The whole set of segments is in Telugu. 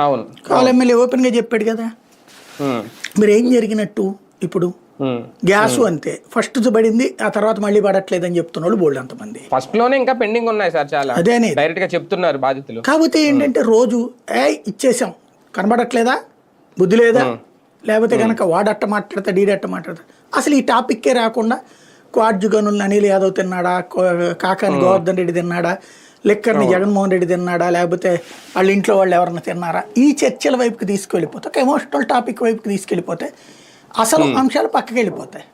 అవును. కావాలి ఎమ్మెల్యే ఓపెన్గా చెప్పాడు కదా. మీరు ఏం జరిగినట్టు ఇప్పుడు గ్యాసు అంతే ఫస్ట్ పడింది, ఆ తర్వాత మళ్ళీ పడట్లేదని చెప్తున్నాడు బోల్డ్ అంతమంది. ఫస్ట్ లోనే ఇంకా పెండింగ్ ఉన్నాయి సార్ చాలా, అదే డైరెక్ట్ గా చెప్తున్నారు బాధితులు. కాకపోతే ఏంటంటే రోజు ఇచ్చేసాం కనబడట్లేదా, బుద్ధి లేదా, లేకపోతే కనుక వాడట్ట మాట్లాడతా డీడట్ట మాట్లాడతా, అసలు ఈ టాపిక్కే రాకుండా క్వాడ్జు గనులను అనిల్ యాదవ్ తిన్నాడా, కాకాని గోవర్ధన్ రెడ్డి తిన్నాడా, లెక్కర్ని జగన్మోహన్ రెడ్డి తిన్నాడా, లేకపోతే వాళ్ళ ఇంట్లో వాళ్ళు ఎవరన్నా తిన్నారా, ఈ చర్చల వైపుకి తీసుకెళ్ళిపోతే ఒక ఎమోషనల్ టాపిక్ వైపుకి తీసుకెళ్ళిపోతే అసలు అంశాలు పక్కకి వెళ్ళిపోతాయి.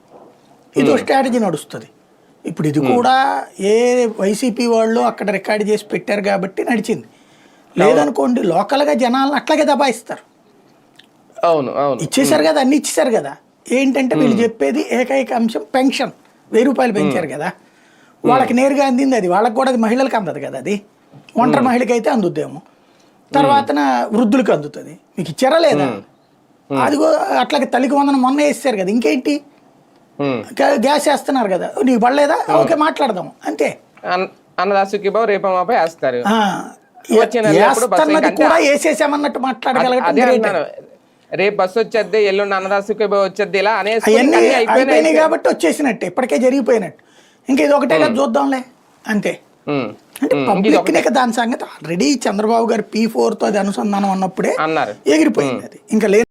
ఇదో స్ట్రాటజీ నడుస్తుంది. ఇప్పుడు ఇది కూడా ఏ వైసీపీ వాళ్ళు అక్కడ రికార్డు చేసి పెట్టారు కాబట్టి నడిచింది. లేదనుకోండి లోకల్గా జనాలను అట్లాగే దబాయిస్తారు. అవును అవును ఇచ్చేసారు కదా, అన్ని ఇచ్చేసారు కదా. ఏంటంటే వీళ్ళు చెప్పేది ఏకైక అంశం పెన్షన్ 1000 రూపాయలు పెంచారు కదా, వాళ్ళకి నేరుగా అందింది అది, వాళ్ళకి కూడా అది మహిళలకు అందదు కదా, అది ఒంటరి మహిళకి అయితే అందుద్దేమో, తర్వాత వృద్ధులకు అందుతుంది. మీకు ఇచ్చారా లేదా, అదిగో అట్లాగే తల్లికి వందనం మొన్న వేస్తారు కదా, ఇంకేంటి గ్యాస్ వేస్తున్నారు కదా, నీకు పడలేదా, ఓకే మాట్లాడదాం అంతే. అన్నదాసుకి రేపమాపై వేస్తారు, కూడా వేసేసామన్నట్టు మాట్లాడగలగటం. రేపు బస్సు వచ్చేద్ది, ఎల్లుండి అన్నదాసుకి వచ్చేద్ది, ఇలా అవన్నీ అయిపోయినాయి కాబట్టి వచ్చేసినట్టే, ఇప్పటికే జరిగిపోయినట్టు. ఇంకా ఇది ఒకటే కదా చూద్దాంలే అంతే. అంటే పబ్లిక్ దాని సంగతి ఆల్రెడీ చంద్రబాబు గారు P4తో అది అనుసంధానం అన్నప్పుడే ఎగిరిపోయింది అది, ఇంకా లేదు.